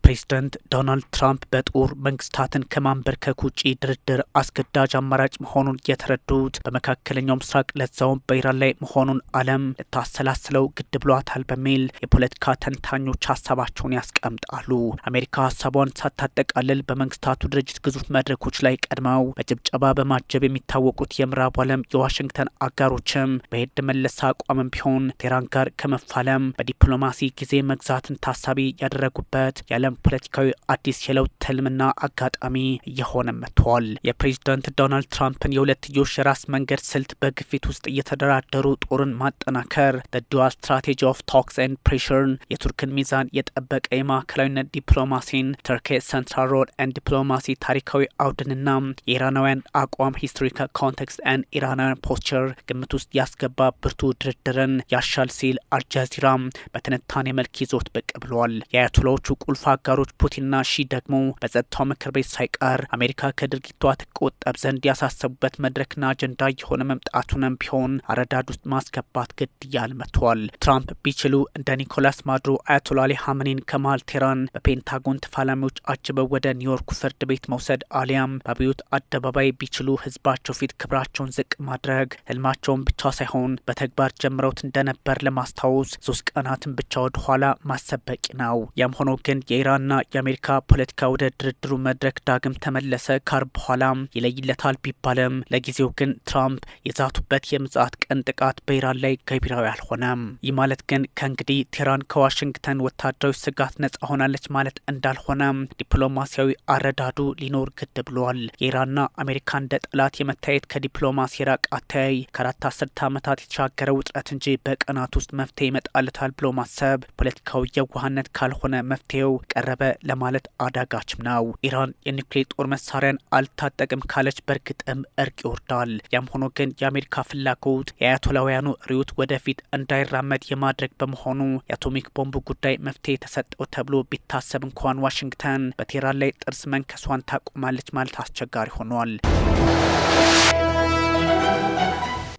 ፕሬዝዳንት ዶናልድ ትራምፕ በጦር መንግስታትን ከማንበርከክ ውጪ ድርድር አስገዳጅ አማራጭ መሆኑን የተረዱት በመካከለኛው ምስራቅ ለዛውም በኢራን ላይ መሆኑን ዓለም ልታሰላስለው ግድ ብሏታል በሚል የፖለቲካ ተንታኞች ሀሳባቸውን ያስቀምጣሉ። አሜሪካ ሀሳቧን ሳታጠቃልል በመንግስታቱ ድርጅት ግዙፍ መድረኮች ላይ ቀድመው በጭብጨባ በማጀብ የሚታወቁት የምዕራቡ ዓለም የዋሽንግተን አጋሮችም በሄድ መለስ አቋምም ቢሆን ቴህራን ጋር ከመፋለም በዲፕሎማሲ ጊዜ መግዛትን ታሳቢ ያደረጉበት የዓለም ፖለቲካዊ አዲስ የለውጥ ትልምና አጋጣሚ እየሆነ መጥቷል። የፕሬዝዳንት ዶናልድ ትራምፕን የሁለትዮሽ የራስ መንገድ ስልት በግፊት ውስጥ እየተደራደሩ ጦርን ማጠናከር ዱዋል ስትራቴጂ ኦፍ ቶክስ ኤንድ ፕሬሽርን የቱርክን ሚዛን የጠበቀ የማዕከላዊነት ዲፕሎማሲን ተርኬ ሰንትራል ሮል ኤንድ ዲፕሎማሲ ታሪካዊ አውድንና የኢራናውያን አቋም ሂስቶሪካል ኮንቴክስት ኤንድ ኢራናውያን ፖስቸር ግምት ውስጥ ያስገባ ብርቱ ድርድርን ያሻል ሲል አልጃዚራ በትንታኔ መልክ ይዞት ብቅ ብሏል። የአያቶላዎቹ ቁልፍ አጋሮች ፑቲንና ሺ ደግሞ በጸጥታው ምክር ቤት ሳይቀር አሜሪካ ከድርጊቷ ትቆጠብ ዘንድ ያሳሰቡበት መድረክና አጀንዳ የሆነ መምጣቱንም ቢሆን አረዳድ ውስጥ ማስገባት ግድ እያለ መጥቷል። ትራምፕ ቢችሉ እንደ ኒኮላስ ማዱሮ አያቶላ አሊ ሀመኒን ከመሃል ቴህራን በፔንታጎን ተፋላሚዎች አጅበው ወደ ኒውዮርኩ ፍርድ ቤት መውሰድ አሊያም በአብዮት አደባባይ ቢችሉ ህዝባቸው ፊት ክብራቸውን ዝቅ ማድረግ ህልማቸውን ብቻ ሳይሆን በተግባር ጀምረውት እንደነበር ለማስታወስ 3 ቀናትን ብቻ ወደ ኋላ ማሰብ በቂ ነው። ያም ሆኖ ግን የኢራንና የአሜሪካ ፖለቲካ ወደ ድርድሩ መድረክ ዳግም ተመለሰ ካር በኋላ ይለይለታል ቢባልም ለጊዜው ግን ትራምፕ የዛቱበት የምጽአት ቀን ጥቃት በኢራን ላይ ገቢራዊ አልሆነም። ይህ ማለት ግን ከእንግዲህ ቴህራን ከዋሽንግተን ወታደራዊ ስጋት ነጻ ሆናለች ማለት እንዳልሆነ ዲፕሎማሲያዊ አረዳዱ ሊኖር ግድ ብሏል። የኢራንና አሜሪካ እንደ ጠላት የመታየት ከዲፕሎማሲ ራቅ አተያይ ከ4 አስርተ ዓመታት የተሻገረ ውጥረት እንጂ በቀናት ውስጥ መፍትሄ ይመጣለታል ብሎ ማሰብ ፖለቲካዊ የዋህነት ካልሆነ መፍትሄው ቀረበ ለማለት አዳጋችም ነው። ኢራን የኒውክሌር ጦር መሳሪያን አልታጠቅም ካለች በእርግጥም እርቅ ይወርዳል። ያም ሆኖ ግን የአሜሪካ ፍላጎት የአያቶላውያኑ ርዕዮት ወደፊት እንዳይራመድ የማድረግ በመሆኑ የአቶሚክ ቦምብ ጉዳይ መፍትሄ ተሰጠው ተብሎ ቢታሰብ እንኳን ዋሽንግተን በቴህራን ላይ ጥርስ መንከሷን ታቆማለች ማለት አስቸጋሪ ሆኗል።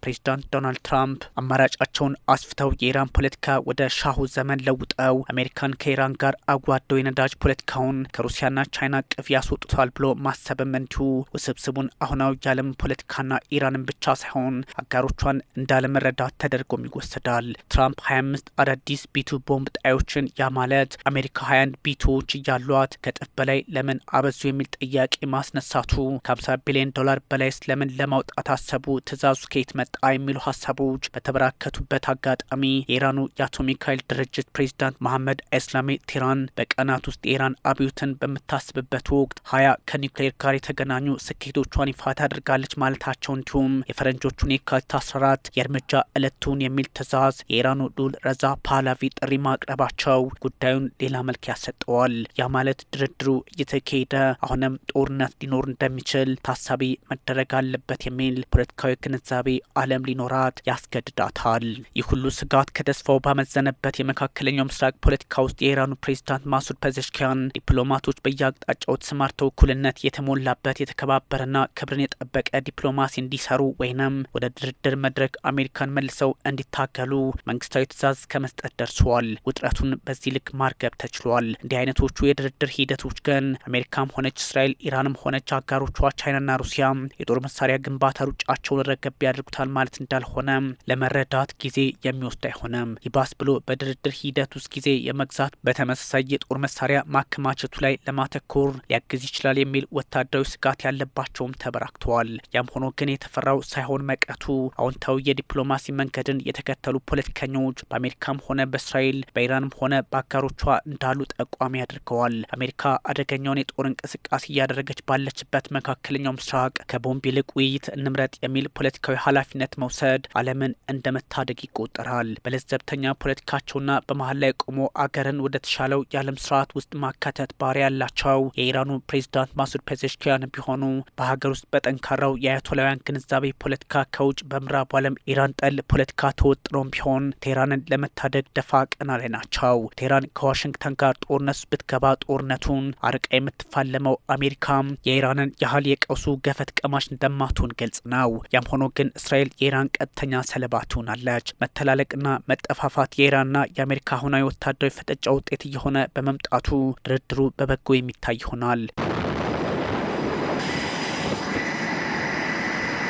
ፕሬዝዳንት ዶናልድ ትራምፕ አማራጫቸውን አስፍተው የኢራን ፖለቲካ ወደ ሻሁ ዘመን ለውጠው አሜሪካን ከኢራን ጋር አጓደው የነዳጅ ፖለቲካውን ከሩሲያና ቻይና ቅፍ ያስወጡታል ብሎ ማሰብም እንዲሁ ውስብስቡን አሁናዊ የዓለም ፖለቲካና ኢራንን ብቻ ሳይሆን አጋሮቿን እንዳለመረዳት ተደርጎም ይወሰዳል። ትራምፕ 25 አዳዲስ ቢቱ ቦምብ ጣዮችን ያ ማለት አሜሪካ 21 ቢቱዎች እያሏት ከጥፍ በላይ ለምን አበዙ የሚል ጥያቄ ማስነሳቱ ከ50 ቢሊዮን ዶላር በላይ ስለምን ለማውጣት አሰቡ፣ ትዕዛዙ ከየት መጣ የሚሉ ሀሳቦች በተበራከቱበት አጋጣሚ የኢራኑ የአቶሚክ ኃይል ድርጅት ፕሬዝዳንት መሐመድ ኢስላሚ ቴህራን በቀናት ውስጥ የኢራን አብዮትን በምታስብበት ወቅት 20 ከኒውክሌር ጋር የተገናኙ ስኬቶቿን ይፋ ታደርጋለች ማለታቸው እንዲሁም የፈረንጆቹን የካቲት 14 የእርምጃ ዕለቱን የሚል ትዕዛዝ የኢራኑ ሉል ረዛ ፓህላቪ ጥሪ ማቅረባቸው ጉዳዩን ሌላ መልክ ያሰጠዋል። ያ ማለት ድርድሩ እየተካሄደ አሁንም ጦርነት ሊኖር እንደሚችል ታሳቢ መደረግ አለበት የሚል ፖለቲካዊ ግንዛቤ ዓለም ሊኖራት ያስገድዳታል። ይህ ሁሉ ስጋት ከተስፋው ባመዘነበት የመካከለኛው ምስራቅ ፖለቲካ ውስጥ የኢራኑ ፕሬዝዳንት ማሱድ ፔዜሽኪያን ዲፕሎማቶች በየአቅጣጫው ተሰማርተው እኩልነት የተሞላበት የተከባበረና ክብርን የጠበቀ ዲፕሎማሲ እንዲሰሩ ወይንም ወደ ድርድር መድረክ አሜሪካን መልሰው እንዲታገሉ መንግስታዊ ትዕዛዝ ከመስጠት ደርሰዋል። ውጥረቱን በዚህ ልክ ማርገብ ተችሏል። እንዲህ አይነቶቹ የድርድር ሂደቶች ግን አሜሪካም ሆነች እስራኤል፣ ኢራንም ሆነች አጋሮቿ ቻይናና ሩሲያ የጦር መሳሪያ ግንባታ ሩጫቸውን ረገብ ያደርጉታል ማለት እንዳልሆነ ለመረዳት ጊዜ የሚወስድ አይሆንም። ይባስ ብሎ በድርድር ሂደት ውስጥ ጊዜ የመግዛት በተመሳሳይ የጦር መሳሪያ ማከማቸቱ ላይ ለማተኮር ሊያግዝ ይችላል የሚል ወታደራዊ ስጋት ያለባቸውም ተበራክተዋል። ያም ሆኖ ግን የተፈራው ሳይሆን መቅረቱ አዎንታዊ የዲፕሎማሲ መንገድን የተከተሉ ፖለቲከኞች በአሜሪካም ሆነ በእስራኤል በኢራንም ሆነ በአጋሮቿ እንዳሉ ጠቋሚ አድርገዋል። አሜሪካ አደገኛውን የጦር እንቅስቃሴ እያደረገች ባለችበት መካከለኛው ምስራቅ ከቦምብ ይልቅ ውይይት እንምረጥ የሚል ፖለቲካዊ ኃላፊነት መውሰድ ዓለምን እንደ መታደግ ይቆጠራል። በለዘብተኛ ፖለቲካቸውና በመሀል ላይ ቆሞ አገርን ወደ ተሻለው የዓለም ስርዓት ውስጥ ማካተት ባህሪ ያላቸው የኢራኑ ፕሬዝዳንት ማሱድ ፔዜሽኪያን ቢሆኑ በሀገር ውስጥ በጠንካራው የአያቶላውያን ግንዛቤ ፖለቲካ ከውጭ በምዕራቡ ዓለም ኢራን ጠል ፖለቲካ ተወጥሮም ቢሆን ቴህራንን ለመታደግ ደፋ ቀና ላይ ናቸው። ቴህራን ከዋሽንግተን ጋር ጦርነት ብትገባ ጦርነቱን አርቃ የምትፋለመው አሜሪካ የኢራንን ያህል የቀውሱ ገፈት ቀማሽ እንደማትሆን ግልጽ ነው። ያም ሆኖ ግን እስራኤል እስራኤል የኢራን ቀጥተኛ ሰለባ ትሆናለች። መተላለቅና መጠፋፋት የኢራንና የአሜሪካ አሁናዊ ወታደራዊ ፍጥጫ ውጤት እየሆነ በመምጣቱ ድርድሩ በበጎ የሚታይ ይሆናል።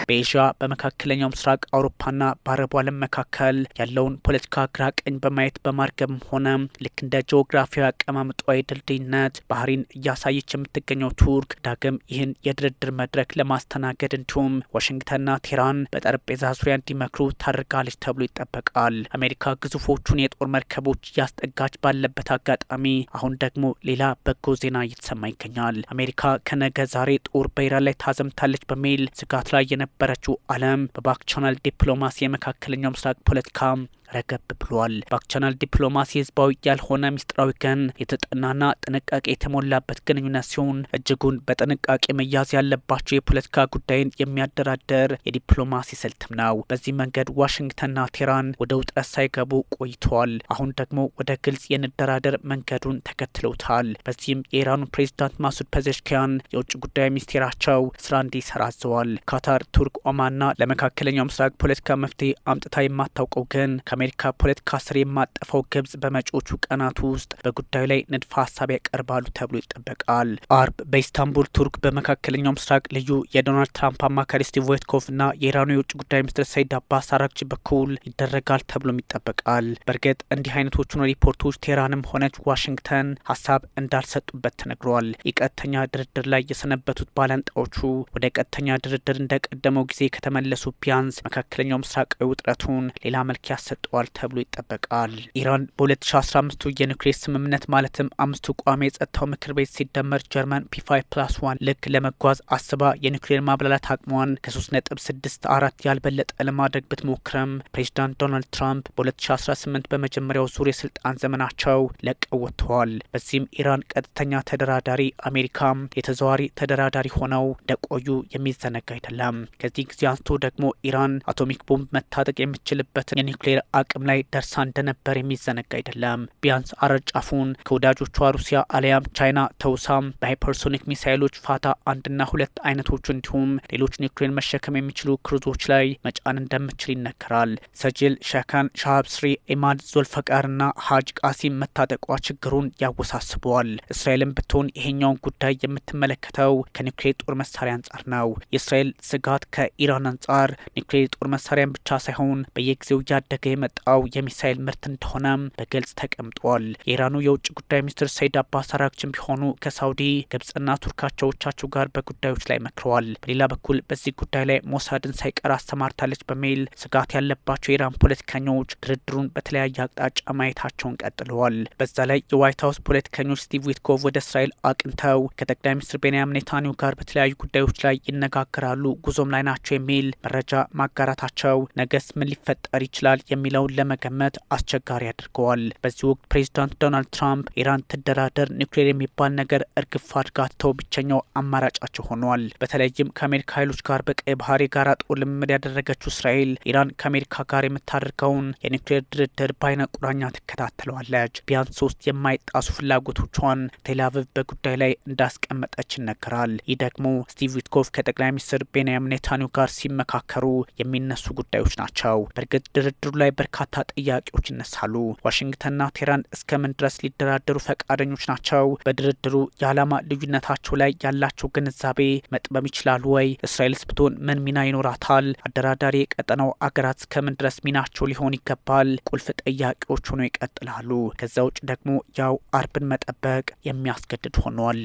በኤዥያ በመካከለኛው ምስራቅ አውሮፓና በአረቡ ዓለም መካከል ያለውን ፖለቲካ ግራ ቀኝ በማየት በማርገብም ሆነ ልክ እንደ ጂኦግራፊያዊ አቀማመጧ የድልድይነት ባህሪን እያሳየች የምትገኘው ቱርክ ዳግም ይህን የድርድር መድረክ ለማስተናገድ እንዲሁም ዋሽንግተንና ቴህራን በጠረጴዛ ዙሪያ እንዲመክሩ ታደርጋለች ተብሎ ይጠበቃል። አሜሪካ ግዙፎቹን የጦር መርከቦች እያስጠጋች ባለበት አጋጣሚ አሁን ደግሞ ሌላ በጎ ዜና እየተሰማ ይገኛል። አሜሪካ ከነገ ዛሬ ጦር በኢራን ላይ ታዘምታለች በሚል ስጋት ላይ የነበረችው ዓለም በባክ ቻናል ዲፕሎማሲ የመካከለኛው ምስራቅ ፖለቲካ ረገብ ብሏል። ባክቻናል ዲፕሎማሲ ህዝባዊ ያልሆነ ሚስጥራዊ ግን የተጠናና ጥንቃቄ የተሞላበት ግንኙነት ሲሆን እጅጉን በጥንቃቄ መያዝ ያለባቸው የፖለቲካ ጉዳይን የሚያደራደር የዲፕሎማሲ ስልትም ነው። በዚህ መንገድ ዋሽንግተንና ቴህራን ወደ ውጥረት ሳይገቡ ቆይተዋል። አሁን ደግሞ ወደ ግልጽ የንደራደር መንገዱን ተከትለውታል። በዚህም የኢራኑ ፕሬዚዳንት ማሱድ ፔዜሽኪያን የውጭ ጉዳይ ሚኒስቴራቸው ስራ እንዲሰራ አዘዋል። ካታር፣ ቱርክ፣ ኦማንና ለመካከለኛው ምስራቅ ፖለቲካ መፍትሄ አምጥታ የማታውቀው ግን አሜሪካ ፖለቲካ ስር የማጠፈው ግብጽ በመጪዎቹ ቀናት ውስጥ በጉዳዩ ላይ ንድፈ ሀሳብ ያቀርባሉ ተብሎ ይጠበቃል። አርብ በኢስታንቡል ቱርክ በመካከለኛው ምስራቅ ልዩ የዶናልድ ትራምፕ አማካሪ ስቲቭ ዊትኮቭና የኢራኑ የውጭ ጉዳይ ሚኒስትር ሰይድ አባስ አራግቺ በኩል ይደረጋል ተብሎም ይጠበቃል። በእርግጥ እንዲህ አይነቶቹን ሪፖርቶች ቴህራንም ሆነች ዋሽንግተን ሀሳብ እንዳልሰጡበት ተነግሯል። የቀጥተኛ ድርድር ላይ የሰነበቱት ባላንጣዎቹ ወደ ቀጥተኛ ድርድር እንደቀደመው ጊዜ ከተመለሱ ቢያንስ መካከለኛው ምስራቃዊ ውጥረቱን ሌላ መልክ ያሰጠዋል ተብሎ ይጠበቃል። ኢራን በ2015 የኒውክሌር ስምምነት ማለትም 5ቱ ቋሚ የጸጥታው ምክር ቤት ሲደመር ጀርመን P5+1 ልክ ለመጓዝ አስባ የኒውክሌር ማብላላት አቅሟን ከ3.64 ያልበለጠ ለማድረግ ብትሞክርም ፕሬዚዳንት ዶናልድ ትራምፕ በ2018 በመጀመሪያው ዙር የስልጣን ዘመናቸው ለቀው ወጥተዋል። በዚህም ኢራን ቀጥተኛ ተደራዳሪ፣ አሜሪካም የተዘዋዋሪ ተደራዳሪ ሆነው እንደቆዩ የሚዘነጋ አይደለም። ከዚህ ጊዜ አንስቶ ደግሞ ኢራን አቶሚክ ቦምብ መታጠቅ የምትችልበትን የኒውክሌር አቅም ላይ ደርሳ እንደነበር የሚዘነጋ አይደለም። ቢያንስ አረጫፉን ከወዳጆቿ ሩሲያ አሊያም ቻይና ተውሳም በሃይፐርሶኒክ ሚሳይሎች ፋታ 1ና 2 አይነቶቹ እንዲሁም ሌሎች ኒውክሌር መሸከም የሚችሉ ክሩዞች ላይ መጫን እንደምትችል ይነገራል። ሰጅል፣ ሸካን፣ ሻሃብ ስሪ፣ ኢማድ፣ ዞልፈቃርና ሀጅ ቃሲም መታጠቋ ችግሩን ያወሳስበዋል። እስራኤልን ብትሆን ይሄኛውን ጉዳይ የምትመለከተው ከኒውክሌር ጦር መሳሪያ አንጻር ነው። የእስራኤል ስጋት ከኢራን አንጻር ኒውክሌር ጦር መሳሪያን ብቻ ሳይሆን በየጊዜው ያደገ የመጣው የሚሳይል ምርት እንደሆነም በግልጽ ተቀምጧል። የኢራኑ የውጭ ጉዳይ ሚኒስትር ሰይድ አባስ አራግቺም ቢሆኑ ከሳውዲ ግብጽና ቱርክ አቻዎቻቸው ጋር በጉዳዮች ላይ መክረዋል። በሌላ በኩል በዚህ ጉዳይ ላይ ሞሳድን ሳይቀር አሰማርታለች በሚል ስጋት ያለባቸው የኢራን ፖለቲከኞች ድርድሩን በተለያየ አቅጣጫ ማየታቸውን ቀጥለዋል። በዛ ላይ የዋይት ሀውስ ፖለቲከኞች ስቲቭ ዊትኮቭ ወደ እስራኤል አቅንተው ከጠቅላይ ሚኒስትር ቤንያሚን ኔታንያሁ ጋር በተለያዩ ጉዳዮች ላይ ይነጋገራሉ፣ ጉዞም ላይ ናቸው የሚል መረጃ ማጋራታቸው ነገስ ምን ሊፈጠር ይችላል የሚለውን ለመገመት አስቸጋሪ አድርገዋል። በዚህ ወቅት ፕሬዚዳንት ዶናልድ ትራምፕ ኢራን ትደራደር፣ ኒውክሌር የሚባል ነገር እርግፍ አድርጋ ትተው ብቸኛው አማራጫቸው ሆኗል። በተለይም ከአሜሪካ ኃይሎች ጋር በቀይ ባህር የጋራ ጦር ልምምድ ያደረገችው እስራኤል ኢራን ከአሜሪካ ጋር የምታደርገውን የኒውክሌር ድርድር በአይነ ቁራኛ ትከታተለዋለች። ቢያንስ 3 የማይጣሱ ፍላጎቶቿን ቴልአቪቭ በጉዳይ ላይ እንዳስቀመጠች ይነገራል። ይህ ደግሞ ስቲቭ ዊትኮቭ ከጠቅላይ ሚኒስትር ቤንያሚን ኔታንያሁ ጋር ሲመካከሩ የሚነሱ ጉዳዮች ናቸው። በእርግጥ ድርድሩ ላይ በርካታ ጥያቄዎች ይነሳሉ። ዋሽንግተንና ቴህራን እስከምን ድረስ ሊደራደሩ ፈቃደኞች ናቸው? በድርድሩ የዓላማ ልዩነታቸው ላይ ያላቸው ግንዛቤ መጥበም ይችላሉ ወይ? እስራኤልስ ብትሆን ምን ሚና ይኖራታል? አደራዳሪ የቀጠናው አገራት እስከምን ድረስ ሚናቸው ሊሆን ይገባል? ቁልፍ ጥያቄዎች ሆነው ይቀጥላሉ። ከዛ ውጭ ደግሞ ያው አርብን መጠበቅ የሚያስገድድ ሆኗል።